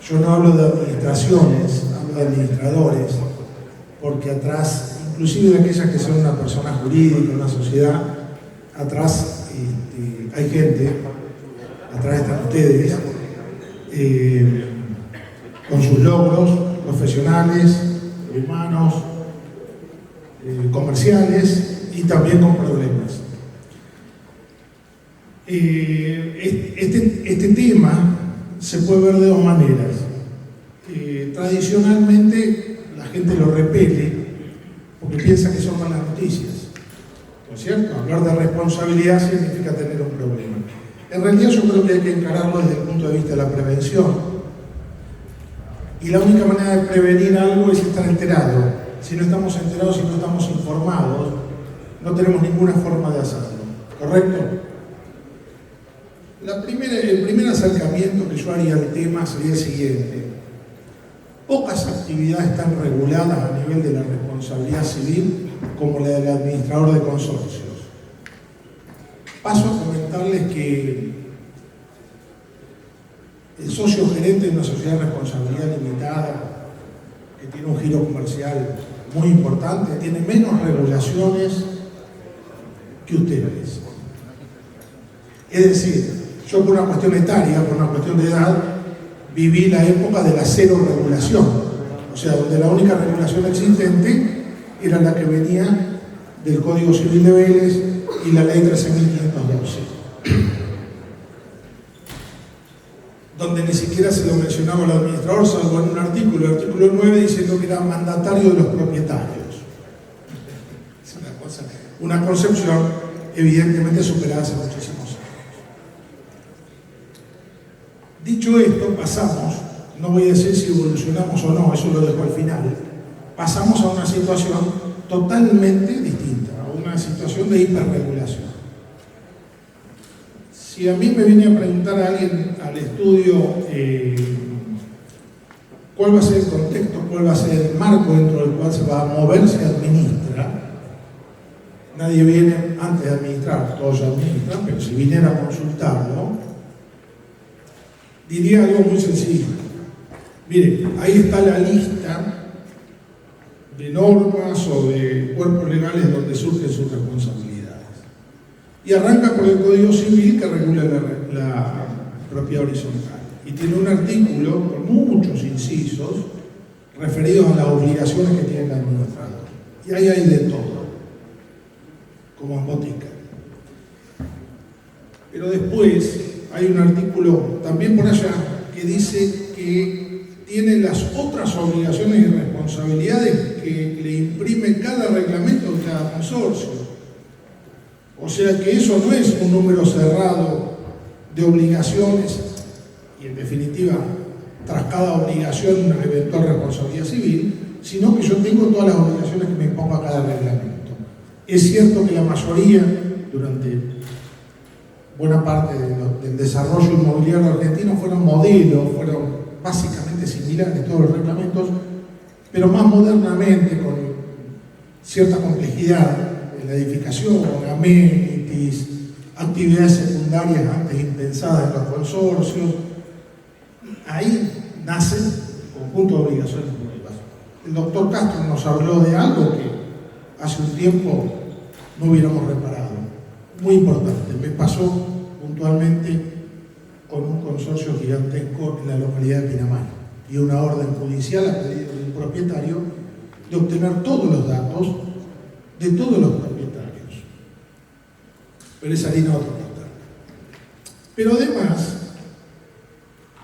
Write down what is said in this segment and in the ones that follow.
Yo no hablo de administraciones, hablo de administradores, porque atrás, inclusive de aquellas que son una persona jurídica, una sociedad, atrás hay gente, atrás están ustedes, con sus logros profesionales, humanos, comerciales y también con problemas. Este tema se puede ver de dos maneras. Tradicionalmente la gente lo repele porque piensa que son malas noticias, ¿no es cierto? Hablar de responsabilidad significa tener un problema. En realidad yo creo que hay que encararlo desde el punto de vista de la prevención. Y la única manera de prevenir algo es estar enterado. Si no estamos enterados, si no estamos informados, no tenemos ninguna forma de hacerlo. ¿Correcto? El primer acercamiento que yo haría al tema sería el siguiente. Pocas actividades están reguladas a nivel de la responsabilidad civil como la del administrador de consorcios. Paso a comentarles que el socio gerente de una sociedad de responsabilidad limitada, que tiene un giro comercial muy importante, tiene menos regulaciones que ustedes. Es decir, yo por una cuestión etaria, por una cuestión de edad, viví la época de la cero regulación, o sea, donde la única regulación existente era la que venía del Código Civil de Vélez y la Ley 13.512, donde ni siquiera se lo mencionaba al administrador, salvo en un artículo, el artículo 9, diciendo que era mandatario de los propietarios. Es una concepción evidentemente superada hace muchísimos años. Dicho esto, pasamos, no voy a decir si evolucionamos o no, eso lo dejo al final, pasamos a una situación totalmente distinta, a una situación de hiperregulación. Si a mí me viene a preguntar a alguien al estudio cuál va a ser el contexto, cuál va a ser el marco dentro del cual se va a mover, se administra, nadie viene antes de administrar, todos se administran, pero si viniera a consultarlo, diría algo muy sencillo. Mire, ahí está la lista de normas o de cuerpos legales donde surgen sus responsabilidades. Y arranca por el Código Civil que regula la propiedad horizontal. Y tiene un artículo con muchos incisos referidos a las obligaciones que tiene el administrador. Y ahí hay de todo, como en botica. Pero después hay un artículo también por allá que dice que tiene las otras obligaciones y responsabilidades que le imprime cada reglamento de cada consorcio. O sea que eso no es un número cerrado de obligaciones y en definitiva tras cada obligación una eventual responsabilidad civil, sino que yo tengo todas las obligaciones que me impongo a cada reglamento. Es cierto que la mayoría, durante buena parte del desarrollo inmobiliario argentino, fueron modelos, fueron básicamente similares a todos los reglamentos, pero más modernamente, con cierta complejidad en la edificación, amenities, actividades secundarias antes impensadas en los consorcios. Ahí nace el conjunto de obligaciones públicas. El doctor Castro nos habló de algo que hace un tiempo no hubiéramos reparado. Muy importante, me pasó puntualmente con un consorcio gigantesco en la localidad de Pinamar y una orden judicial a pedido del propietario de obtener todos los datos de todos los propietarios. Pero esa harina otro costal. Pero además,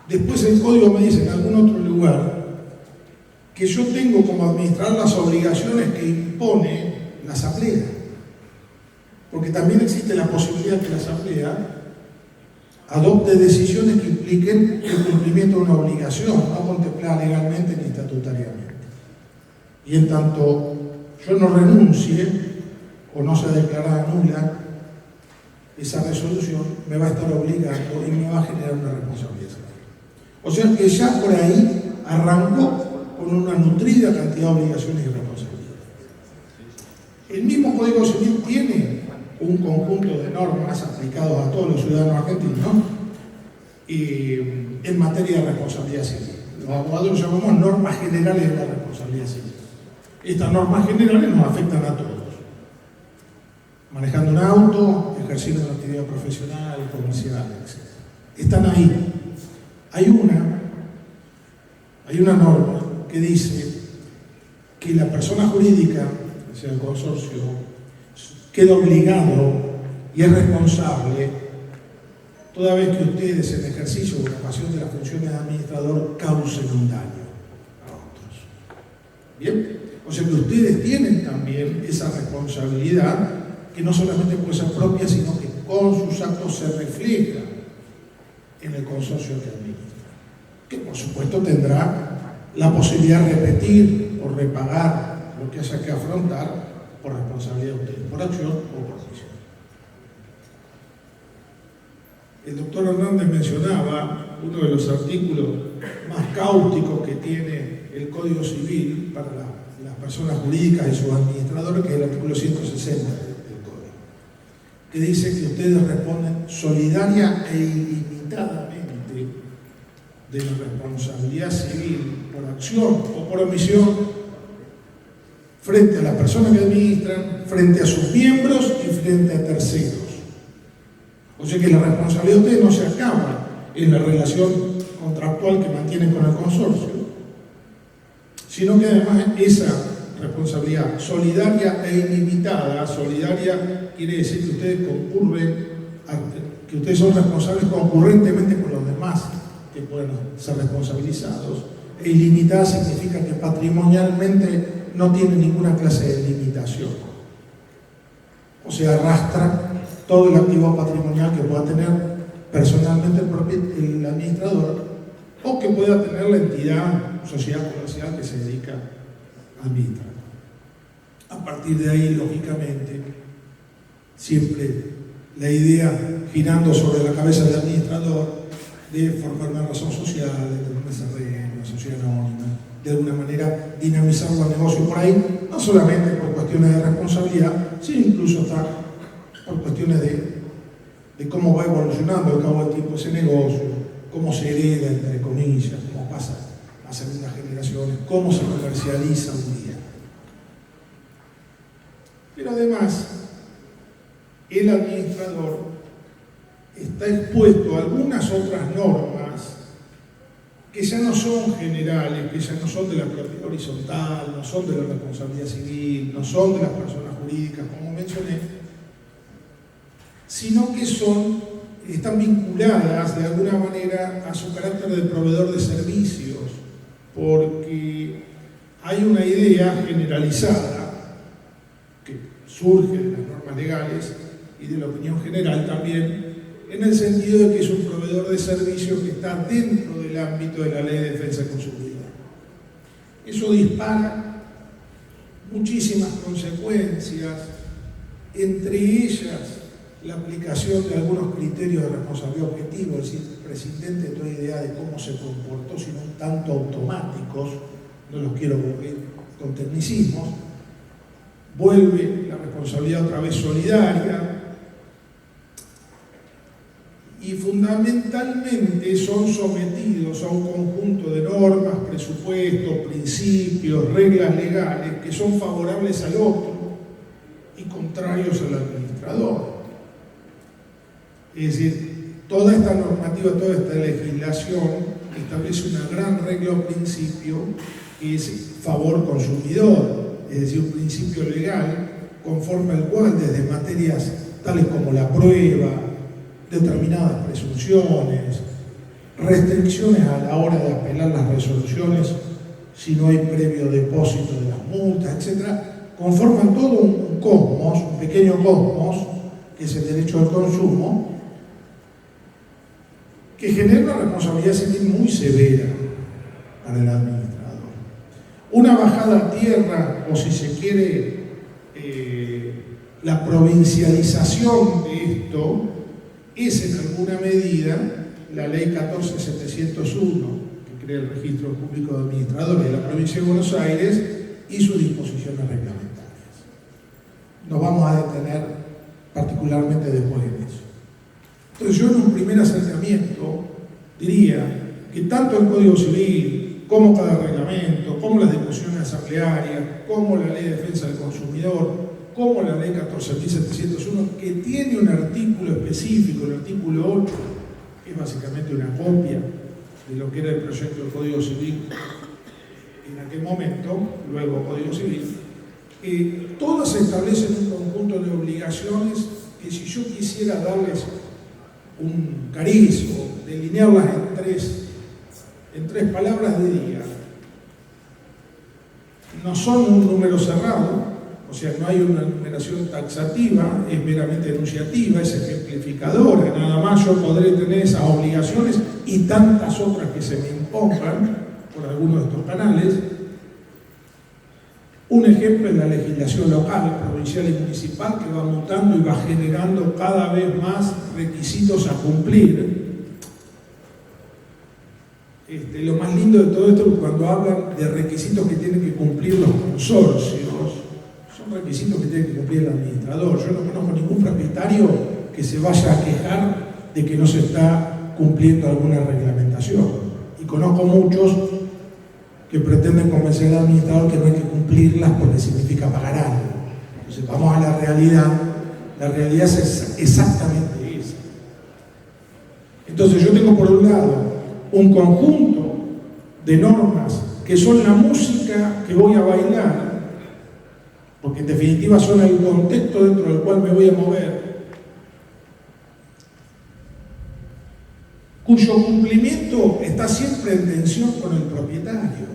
después el código me dice en algún otro lugar que yo tengo como administrador las obligaciones que impone la asamblea. Porque también existe la posibilidad que la asamblea adopte decisiones que impliquen el cumplimiento de una obligación, no contemplada legalmente ni estatutariamente. Y en tanto yo no renuncie o no sea declarada nula, esa resolución me va a estar obligando y me va a generar una responsabilidad civil. O sea que ya por ahí arrancó con una nutrida cantidad de obligaciones y responsabilidades. El mismo Código Civil tiene un conjunto de normas aplicados a todos los ciudadanos argentinos en materia de responsabilidad civil. los abogados lo llamamos normas generales de la responsabilidad civil. Estas normas generales nos afectan a todos. Manejando un auto, ejerciendo una actividad profesional, comercial, etc. Están ahí. Hay una norma que dice que la persona jurídica, o sea, el consorcio, queda obligado y es responsable toda vez que ustedes en ejercicio o en ocasión de las funciones de administrador causen un daño a otros. ¿Bien? O sea que ustedes tienen también esa responsabilidad que no solamente puede ser propia, sino que con sus actos se refleja en el consorcio que administra. Que por supuesto tendrá la posibilidad de repetir o repagar lo que haya que afrontar por responsabilidad de ustedes, por acción o por omisión. El doctor Hernández mencionaba uno de los artículos más cáusticos que tiene el Código Civil para las personas jurídicas y sus administradores, que es el artículo 160 del Código, que dice que ustedes responden solidaria e ilimitadamente de la responsabilidad civil por acción o por omisión frente a las personas que administran, frente a sus miembros y frente a terceros. O sea que la responsabilidad de ustedes no se acaba en la relación contractual que mantienen con el consorcio, sino que además esa responsabilidad solidaria e ilimitada, solidaria quiere decir que ustedes que ustedes son responsables concurrentemente con los demás que pueden ser responsabilizados, e ilimitada significa que patrimonialmente no tiene ninguna clase de limitación. O sea, arrastra todo el activo patrimonial que pueda tener personalmente el administrador o que pueda tener la entidad, sociedad comercial que se dedica a administrar. A partir de ahí, lógicamente, siempre la idea girando sobre la cabeza del administrador de formar una razón social, de tener una SRL, una sociedad anónima, de alguna manera dinamizar los negocios por ahí, no solamente por cuestiones de responsabilidad, sino incluso hasta por cuestiones de cómo va evolucionando al cabo del tiempo ese negocio, cómo se hereda, entre comillas, cómo pasa a segundas generaciones, cómo se comercializa un día. Pero además, el administrador está expuesto a algunas otras normas que ya no son generales, que ya no son de la propiedad horizontal, no son de la responsabilidad civil, no son de las personas jurídicas, como mencioné, sino que están vinculadas de alguna manera a su carácter de proveedor de servicios, porque hay una idea generalizada que surge de las normas legales y de la opinión general también, en el sentido de que es un proveedor de servicios que está dentro del ámbito de la Ley de Defensa del Consumidor. Eso dispara muchísimas consecuencias, entre ellas la aplicación de algunos criterios de responsabilidad objetiva, es decir, prescindente de toda idea de cómo se comportó, sino un tanto automáticos, no los quiero aburrir con tecnicismos, vuelve la responsabilidad otra vez solidaria, y fundamentalmente son sometidos a un conjunto de normas, presupuestos, principios, reglas legales que son favorables al otro y contrarios al administrador. Es decir, toda esta normativa, toda esta legislación establece una gran regla o principio que es favor consumidor, es decir, un principio legal conforme al cual desde materias tales como la prueba, determinadas presunciones, restricciones a la hora de apelar las resoluciones si no hay previo depósito de las multas, etc., conforman todo un cosmos, un pequeño cosmos, que es el derecho al consumo, que genera una responsabilidad civil muy severa para el administrador. Una bajada a tierra, o si se quiere, la provincialización de esto, es en alguna medida la ley 14701, que crea el Registro Público de Administradores de la Provincia de Buenos Aires y sus disposiciones reglamentarias. Nos vamos a detener particularmente después en eso. Entonces yo en un primer acercamiento diría que tanto el Código Civil cómo cada reglamento, cómo las discusiones asamblearias, cómo la ley de defensa del consumidor, cómo la ley 14.701, que tiene un artículo específico, el artículo 8, que es básicamente una copia de lo que era el proyecto del Código Civil en aquel momento, luego Código Civil, todas establecen un conjunto de obligaciones que si yo quisiera darles un cariz o delinearlas en tres palabras diría, no son un número cerrado, o sea, no hay una numeración taxativa, es meramente enunciativa, es ejemplificadora, nada más yo podré tener esas obligaciones y tantas otras que se me impongan por algunos de estos canales. Un ejemplo es la legislación local, provincial y municipal, que va mutando y va generando cada vez más requisitos a cumplir. Lo más lindo de todo esto es cuando hablan de requisitos que tienen que cumplir los consorcios, son requisitos que tiene que cumplir el administrador. Yo no conozco ningún propietario que se vaya a quejar de que no se está cumpliendo alguna reglamentación. Y conozco muchos que pretenden convencer al administrador que no hay que cumplirlas porque significa pagar algo. Entonces vamos a la realidad es exactamente esa. Entonces yo tengo por un lado un conjunto de normas que son la música que voy a bailar, porque en definitiva son el contexto dentro del cual me voy a mover, cuyo cumplimiento está siempre en tensión con el propietario.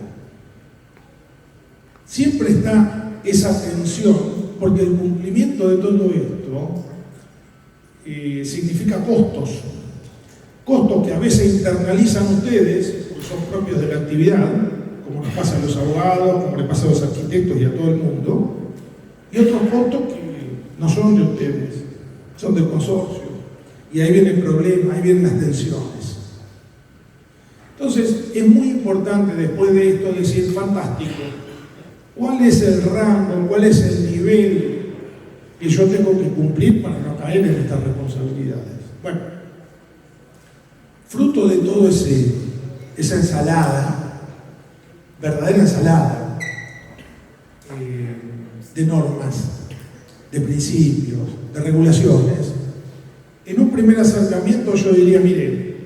Siempre está esa tensión, porque el cumplimiento de todo esto significa costos. Costos que a veces internalizan ustedes, porque son propios de la actividad, como nos pasa a los abogados, como le pasa a los arquitectos y a todo el mundo, y otros costos que no son de ustedes, son del consorcio. Y ahí viene el problema, ahí vienen las tensiones. Entonces, es muy importante después de esto decir, fantástico, ¿cuál es el rango, cuál es el nivel que yo tengo que cumplir para no caer en estas responsabilidades? Bueno, fruto de todo esa ensalada, verdadera ensalada de normas, de principios, de regulaciones, en un primer acercamiento yo diría, miren,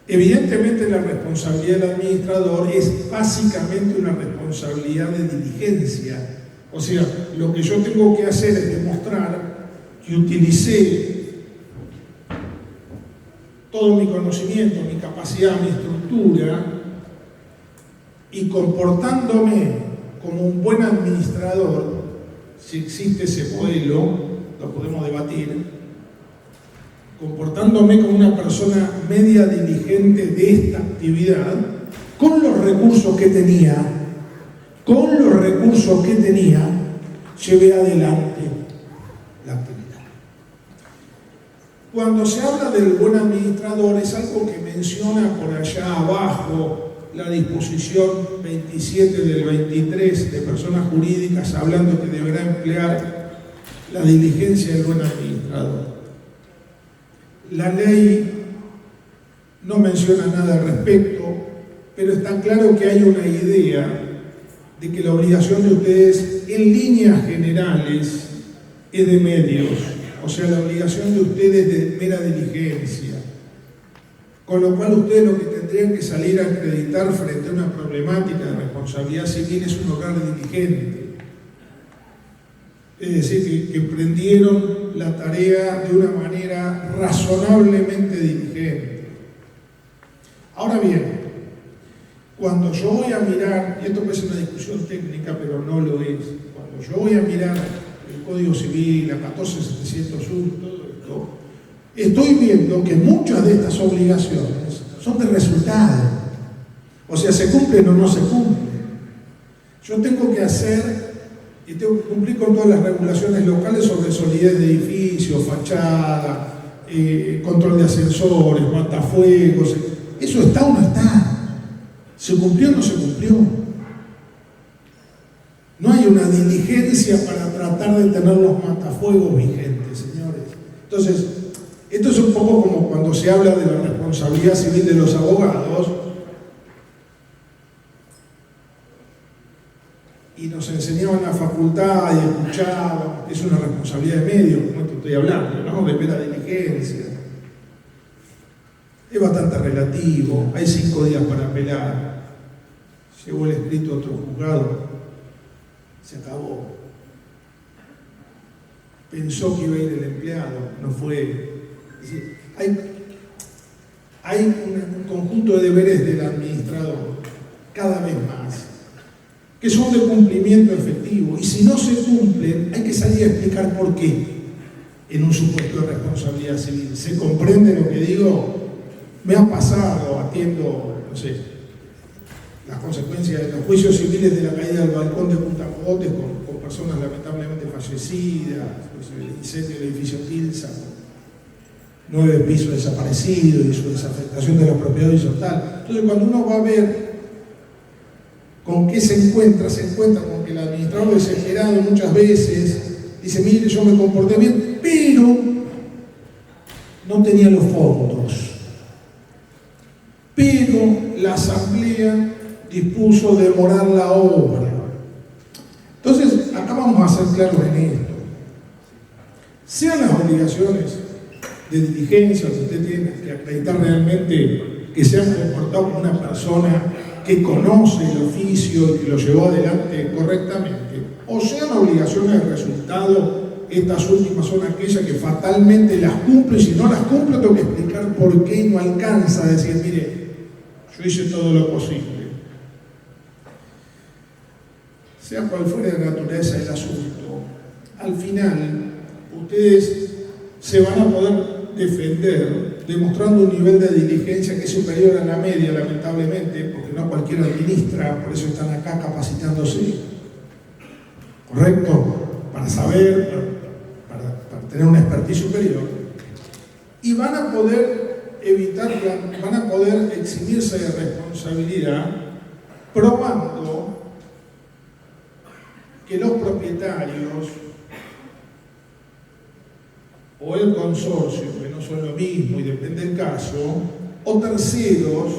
evidentemente la responsabilidad del administrador es básicamente una responsabilidad de diligencia. O sea, lo que yo tengo que hacer es demostrar que utilicé todo mi conocimiento, mi capacidad, mi estructura, y comportándome como un buen administrador, si existe ese modelo, lo podemos debatir, comportándome como una persona media diligente de esta actividad, con los recursos que tenía, llevé adelante la actividad. Cuando se habla del buen administrador, es algo que menciona por allá abajo la disposición 27 del 23 de personas jurídicas, hablando que deberá emplear la diligencia del buen administrador. La ley no menciona nada al respecto, pero está claro que hay una idea de que la obligación de ustedes, en líneas generales, es de medios, o sea, la obligación de ustedes de mera diligencia, con lo cual ustedes lo que tendrían que salir a acreditar frente a una problemática de responsabilidad civil es un hogar diligente. Es decir, que emprendieron la tarea de una manera razonablemente diligente. Ahora bien, cuando yo voy a mirar, y esto puede ser una discusión técnica, pero no lo es, cuando yo voy a mirar el Código Civil, la 14.701, todo esto, estoy viendo que muchas de estas obligaciones son de resultado. O sea, se cumplen o no se cumplen. Yo tengo que hacer y tengo que cumplir con todas las regulaciones locales sobre solidez de edificios, fachada, control de ascensores, matafuegos. ¿Eso está o no está? ¿Se cumplió o no se cumplió? No hay una diligencia para tratar de tener los matafuegos vigentes, señores. Entonces, esto es un poco como cuando se habla de la responsabilidad civil de los abogados. nos enseñaban en la facultad y escuchábamos, es una responsabilidad de medio, como esto estoy hablando, ¿no? De mera diligencia. Es bastante relativo, hay 5 días para apelar, llegó el escrito a otro juzgado, se acabó. Pensó que iba a ir el empleado, no fue. Es decir, hay un conjunto de deberes del administrador, cada vez más, que son de cumplimiento efectivo, y si no se cumplen, hay que salir a explicar por qué en un supuesto de responsabilidad civil. ¿Se comprende lo que digo? Me ha pasado, atiendo, no sé, las consecuencias de los juicios civiles de la caída del balcón de Punta Mogotes con personas lamentablemente fallecidas, pues el incendio del edificio Tilsa, 9 pisos desaparecidos y su desafectación de la propiedad horizontal. Entonces, cuando uno va a ver con qué se encuentra con que el administrador desesperado muchas veces dice, mire, yo me comporté bien, pero no tenía los fondos. Pero la asamblea dispuso demorar la obra. Entonces, acá vamos a ser claros en esto. Sean las obligaciones de diligencia, que usted tiene que acreditar realmente que se han comportado como una persona que conoce el oficio y que lo llevó adelante correctamente, o sean obligaciones de resultado, estas últimas son aquellas que fatalmente las cumplo, y si no las cumplo tengo que explicar por qué no alcanza a decir, mire, yo hice todo lo posible. Sea cual fuera la naturaleza del asunto, al final ustedes se van a poder defender demostrando un nivel de diligencia que es superior a la media, lamentablemente, porque no cualquiera administra, por eso están acá capacitándose, ¿correcto? Para saber, para tener una expertise superior, y van a poder van a poder eximirse de responsabilidad probando que los propietarios o el consorcio, que no son lo mismo y depende del caso, o terceros,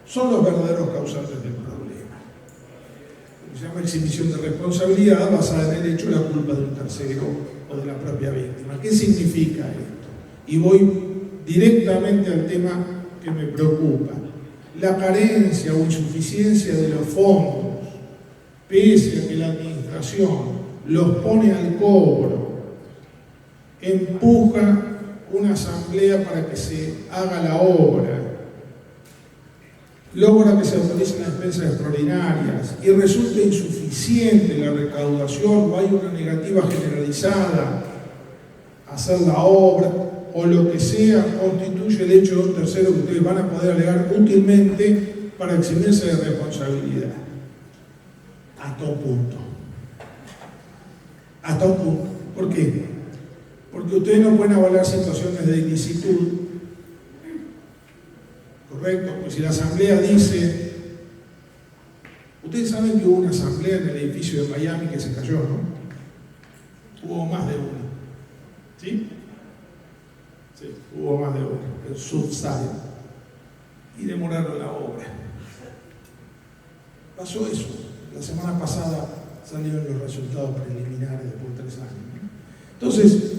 son los verdaderos causantes del problema. Se llama exhibición de responsabilidad basada en el hecho de la culpa de un tercero o de la propia víctima. ¿Qué significa esto? Y voy directamente al tema que me preocupa. La carencia o insuficiencia de los fondos, pese a que la administración los pone al cobro, empuja una asamblea para que se haga la obra, logra que se autoricen las expensas extraordinarias y resulta insuficiente la recaudación o hay una negativa generalizada a hacer la obra o lo que sea, constituye el hecho de un tercero que ustedes van a poder alegar útilmente para eximirse de responsabilidad. Hasta un punto. Hasta un punto. ¿Por qué? Porque ustedes no pueden avalar situaciones de ilicitud, ¿correcto? Pues si la asamblea dice, ustedes saben que hubo una asamblea en el edificio de Miami que se cayó, ¿no? Hubo más de una, ¿sí? Sí, hubo más de una, el Surfside, y demoraron la obra. Pasó eso, la semana pasada salieron los resultados preliminares después de 3 años, ¿no? Entonces,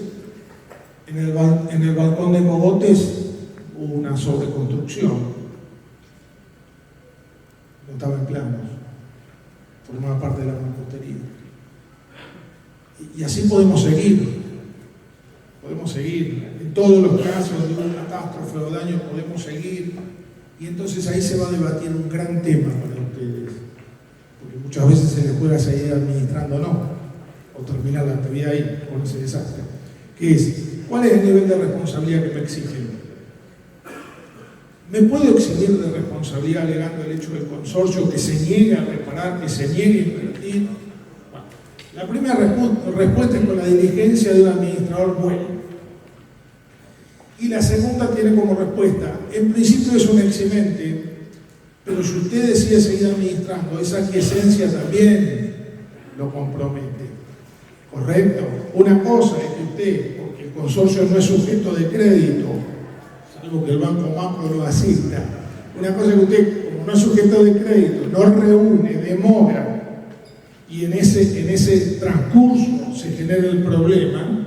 en el balcón de Mogotes hubo una sobreconstrucción, no estaba en planos, formaba parte de la mampostería. Y así podemos seguir en todos los casos de una catástrofe o daño podemos seguir, y entonces ahí se va a debatir un gran tema para ustedes, porque muchas veces se les juega seguir administrando o terminar la actividad ahí con ese desastre, que es, ¿cuál es el nivel de responsabilidad que me exigen? ¿Me puedo eximir de responsabilidad alegando el hecho del consorcio que se niegue a reparar, que se niegue a invertir? Bueno, la primera respuesta es con la diligencia de un administrador bueno. Y la segunda tiene como respuesta, en principio es un eximente, pero si usted decide seguir administrando, esa aquiescencia también lo compromete. ¿Correcto? Una cosa es que usted, porque el consorcio no es sujeto de crédito, salvo que el Banco Macro lo asista, una cosa es que usted, como no es sujeto de crédito, no reúne, demora, y en ese transcurso se genera el problema.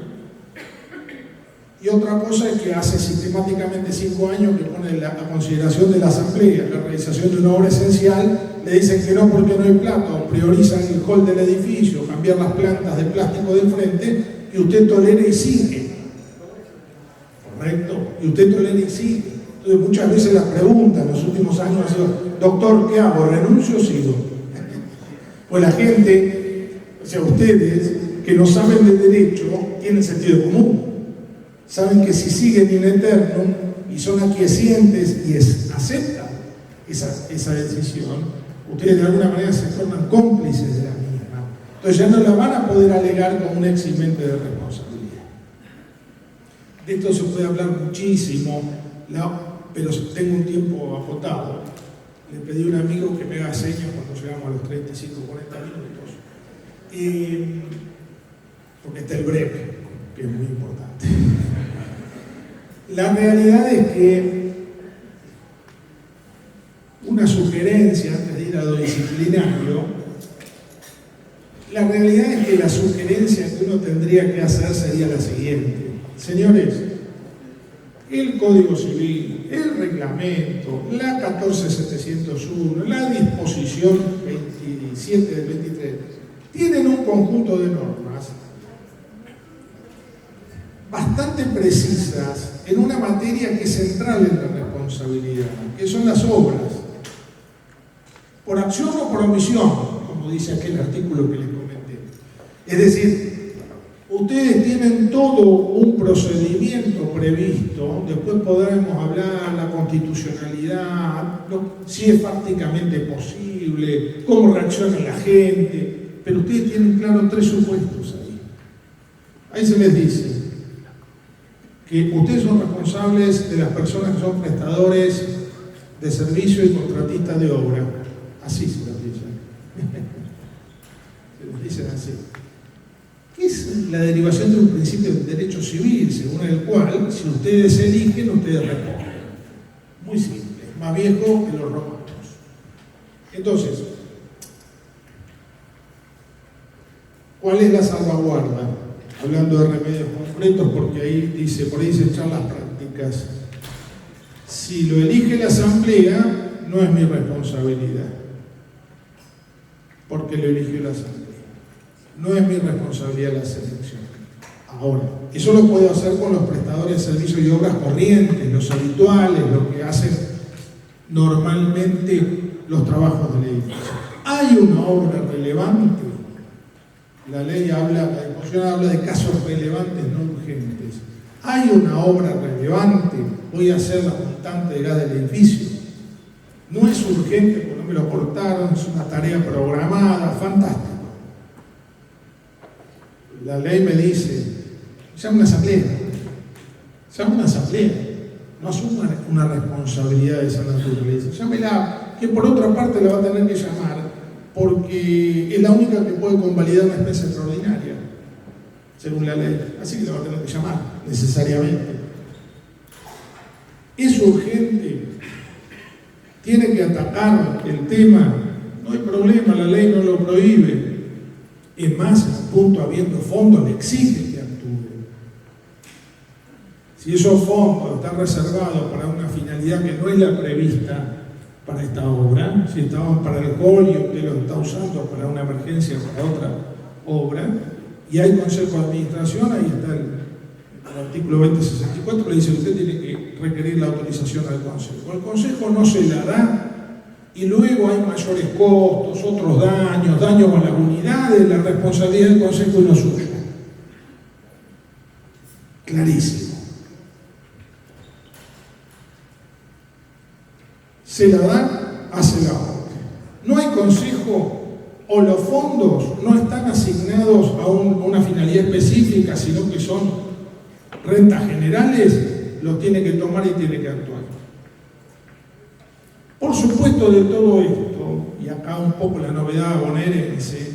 Y otra cosa es que hace sistemáticamente 5 años que pone a consideración de la Asamblea la realización de una obra esencial, le dicen que no porque no hay plata, o priorizan el hall del edificio, cambiar las plantas de plástico del frente, y usted tolera y sigue. ¿Correcto? Y usted tolera y sigue. Entonces muchas veces la pregunta en los últimos años ha sido: doctor, ¿qué hago? ¿Renuncio o sigo? Pues la gente, o sea, ustedes que no saben de derecho, tienen sentido común. Saben que si siguen in eternum y son aquiescientes y aceptan esa decisión, ustedes de alguna manera se tornan cómplices de la misma. Entonces ya no la van a poder alegar como un eximente de responsabilidad. De esto se puede hablar muchísimo, pero tengo un tiempo acotado. Le pedí a un amigo que me haga señas cuando llegamos a los 35 o 40 minutos. Porque está el breve, que es muy importante. La realidad es que una sugerencia, antes de ir a lo disciplinario, la realidad es que la sugerencia que uno tendría que hacer sería la siguiente. Señores, el Código Civil, el reglamento, la 14701, la disposición 27 del 23, tienen un conjunto de normas bastante precisas en una materia que es central en la responsabilidad, que son las obras. Por acción o por omisión, como dice aquel artículo que les comenté. Es decir, ustedes tienen todo un procedimiento previsto, después podremos hablar la constitucionalidad, si es prácticamente posible, cómo reacciona la gente, pero ustedes tienen claro 3 supuestos ahí. Ahí se les dice que ustedes son responsables de las personas que son prestadores de servicio y contratistas de obra. Así se los dicen. Se los dicen así. ¿Qué es la derivación de un principio del derecho civil, según el cual, si ustedes eligen, ustedes responden? Muy simple, más viejo que los romanos. Entonces, ¿cuál es la salvaguarda? Hablando de remedios concretos, porque ahí dice, por ahí se echan las prácticas. Si lo elige la Asamblea, no es mi responsabilidad, porque lo eligió la Asamblea. No es mi responsabilidad la selección. Ahora, eso lo puedo hacer con los prestadores de servicios y obras corrientes, los habituales, los que hacen normalmente los trabajos del edificio. Hay una obra relevante. La ley habla, la disposición habla de casos relevantes, no urgentes. Hay una obra relevante, voy a hacer la montante de gas del edificio. No es urgente porque no me lo cortaron, es una tarea programada, fantástico. La ley me dice, llama una asamblea, no asuma una responsabilidad de esa naturaleza, llámela, que por otra parte la va a tener que llamar, porque es la única que puede convalidar una especie extraordinaria, según la ley. Así que la va a tener que llamar, necesariamente. Es urgente, tiene que atacar el tema, no hay problema, la ley no lo prohíbe. Es más, en un punto habiendo fondos, le exige que actúe. Si esos fondos están reservados para una finalidad que no es la prevista para esta obra, si estaban para el hall y usted lo está usando para una emergencia o para otra obra, y hay consejo de administración, ahí está el artículo 2064, le dice que usted tiene que requerir la autorización al consejo. El consejo no se la da, y luego hay mayores costos, otros daños con las unidades, la responsabilidad del consejo y no suya. Clarísimo. Se la da, hace la obra. No hay consejo o los fondos no están asignados a una finalidad específica, sino que son rentas generales, los tiene que tomar y tiene que actuar. Por supuesto, de todo esto, y acá un poco la novedad bonaerense,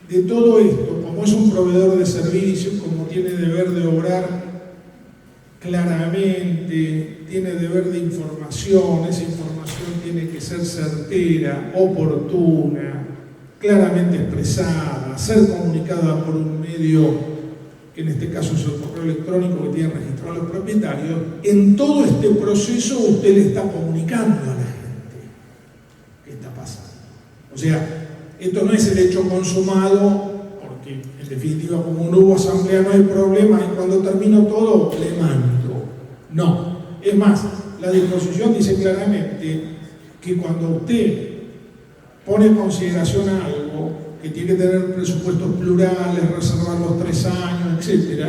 de todo esto, como es un proveedor de servicios, como tiene deber de obrar claramente, tiene deber de información, esa información tiene que ser certera, oportuna, claramente expresada, ser comunicada por un medio, que en este caso es el correo electrónico que tienen registrados los propietarios, en todo este proceso usted le está comunicando a la gente qué está pasando. O sea, esto no es el hecho consumado, porque en definitiva como no hubo asamblea no hay problema, y cuando termino todo le mando. No, es más, la disposición dice claramente que cuando usted pone en consideración algo, que tiene que tener presupuestos plurales, reservar los 3 años, etc.,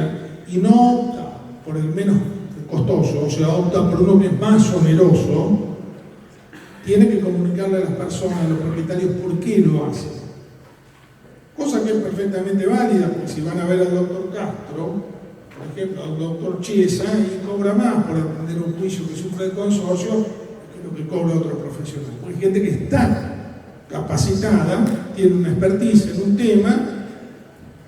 y no opta por el menos costoso, o sea, opta por uno que es más oneroso, tiene que comunicarle a las personas, a los propietarios, por qué lo hace. Cosa que es perfectamente válida, porque si van a ver al doctor Castro, por ejemplo, al doctor Chiesa, y cobra más por atender un juicio que sufre el consorcio que lo que cobra otro profesional. Porque hay gente que está capacitada, tiene una expertise en un tema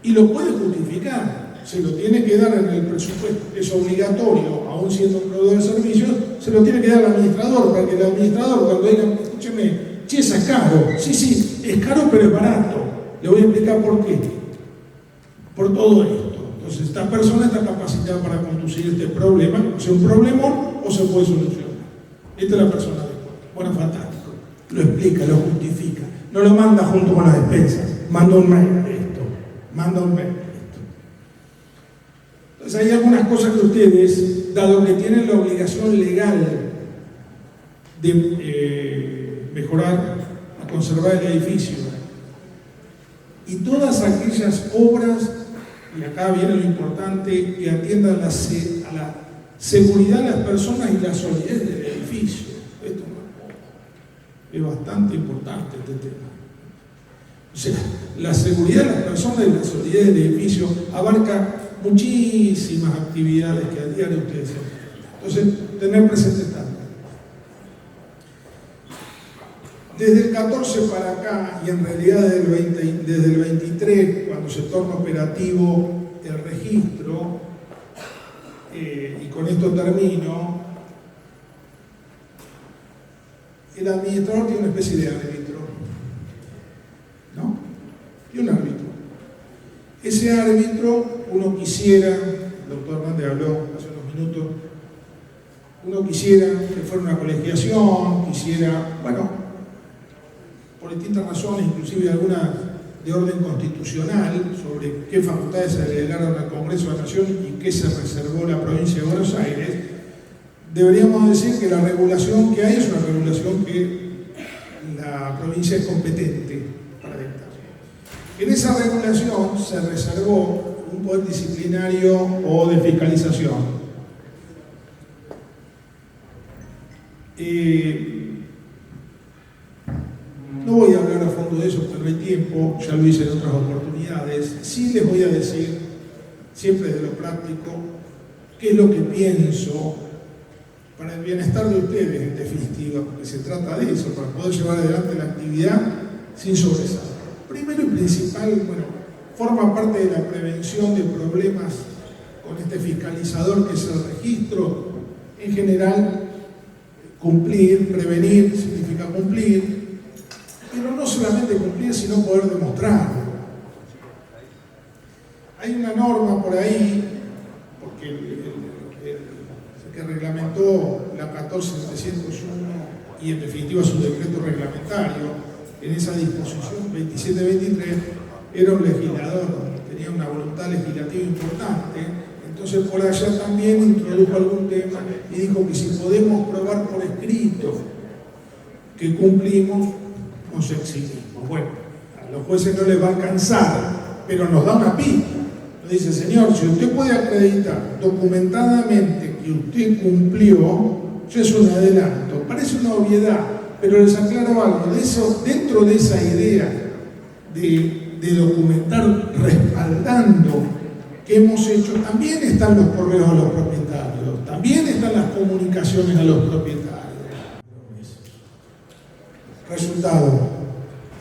y lo puede justificar. Se lo tiene que dar en el presupuesto, es obligatorio, aún siendo un proveedor de servicios, se lo tiene que dar al administrador, para que el administrador cuando diga, escúcheme, Chiesa es caro, sí, es caro pero es barato. Le voy a explicar por qué. Por todo esto. Entonces, esta persona está capacitada para conducir este problema, o sea, un problemón o se puede solucionar. Esta es la persona adecuada. Bueno, fantástico. Lo explica, lo justifica. No lo manda junto con las despensas. Manda un mail de esto. Manda un mail de esto. Entonces, hay algunas cosas que ustedes, dado que tienen la obligación legal de mejorar, a conservar el edificio, y todas aquellas obras, y acá viene lo importante, que atiendan a la seguridad de las personas y la solidez del edificio. Esto es bastante importante este tema. O sea, la seguridad de las personas y la solidez del edificio abarca muchísimas actividades que a diario ustedes hacen. Entonces, tener presente esta. Desde el 14 para acá, y en realidad desde el 23, cuando se torna operativo el registro, y con esto termino, el administrador tiene una especie de árbitro, ¿no? Tiene un árbitro. Ese árbitro, uno quisiera, el doctor Hernández habló hace unos minutos, uno quisiera que fuera una colegiación, quisiera, bueno, por distintas razones, inclusive algunas de orden constitucional, sobre qué facultades se delegaron al Congreso de la Nación y qué se reservó la provincia de Buenos Aires, deberíamos decir que la regulación que hay es una regulación que la provincia es competente para dictar. En esa regulación se reservó un poder disciplinario o de fiscalización. No voy a hablar a fondo de eso porque no hay tiempo, ya lo hice en otras oportunidades. Sí les voy a decir, siempre de lo práctico, qué es lo que pienso para el bienestar de ustedes, en definitiva, porque se trata de eso, para poder llevar adelante la actividad sin sobresalto. Primero y principal, bueno, forma parte de la prevención de problemas con este fiscalizador que es el registro. En general, cumplir, prevenir, significa cumplir, pero no solamente cumplir, sino poder demostrarlo. Hay una norma por ahí, porque el que reglamentó la 14701 y en definitiva su decreto reglamentario, en esa disposición 2723, era un legislador, tenía una voluntad legislativa importante, entonces por allá también introdujo algún tema y dijo que si podemos probar por escrito que cumplimos, nos exigimos. Bueno, a los jueces no les va a alcanzar, pero nos da una pista. Nos dice, señor, si usted puede acreditar documentadamente que usted cumplió, ya es un adelanto. Parece una obviedad, pero les aclaro algo. De eso, dentro de esa idea de documentar respaldando que hemos hecho, también están los correos a los propietarios, también están las comunicaciones a los propietarios. Resultado,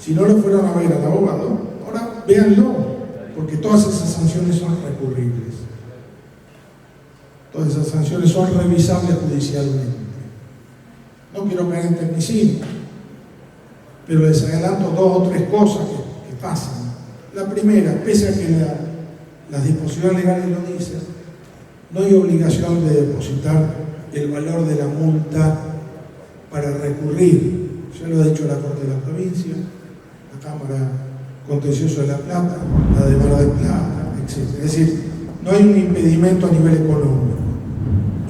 si no lo fueron a ver al abogado, ahora véanlo, porque todas esas sanciones son recurribles. Todas esas sanciones son revisables judicialmente. No quiero caer en tecnicismo, pero les adelanto 2 o 3 cosas pasan. La primera, pese a que las disposiciones legales lo dicen, no hay obligación de depositar el valor de la multa para recurrir. Ya lo ha dicho la Corte de la Provincia, la Cámara Contencioso de La Plata, la de Mar del Plata, etc. Es decir, no hay un impedimento a nivel económico.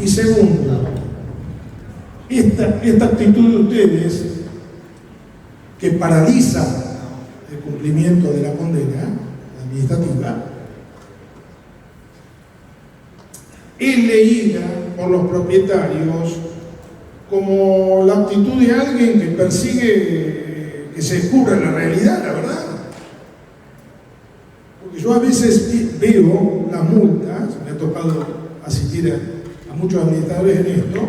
Y segundo, esta actitud de ustedes que paraliza el cumplimiento de la condena administrativa es leída por los propietarios como la actitud de alguien que persigue que se descubra la realidad, la verdad. Porque yo a veces veo las multas, me ha tocado asistir a muchos administradores en esto,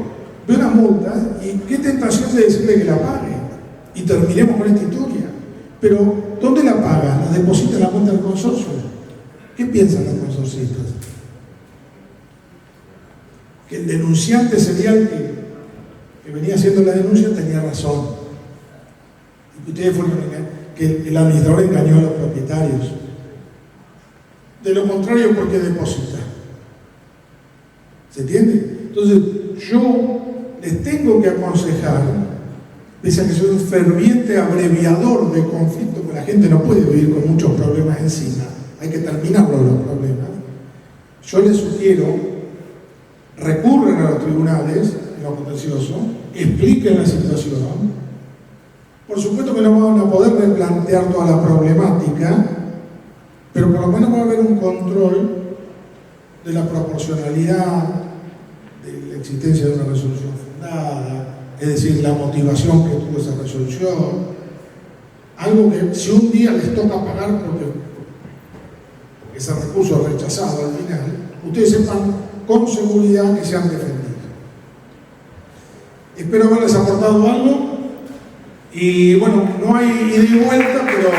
veo las multas y qué tentación de decirle que la pague y terminemos con esta historia. Pero, ¿dónde la paga? ¿La deposita en la cuenta del consorcio? ¿Qué piensan los consorcistas? Que el denunciante serial que venía haciendo la denuncia tenía razón. Y que ustedes fueron que el administrador engañó a los propietarios. De lo contrario, ¿por qué deposita? ¿Se entiende? Entonces, yo les tengo que aconsejar, pese a que soy un ferviente abreviador de conflicto, porque la gente no puede vivir con muchos problemas encima, hay que terminarlos los problemas. Yo les sugiero, recurren a los tribunales, en lo contencioso, expliquen la situación. Por supuesto que no van a poder replantear toda la problemática, pero por lo menos va a haber un control de la proporcionalidad, de la existencia de una resolución fundada, es decir, la motivación que tuvo esa resolución, algo que si un día les toca pagar porque ese recurso es rechazado al final, ustedes sepan con seguridad que se han defendido. Espero haberles aportado algo y bueno, no hay ida y vuelta, pero...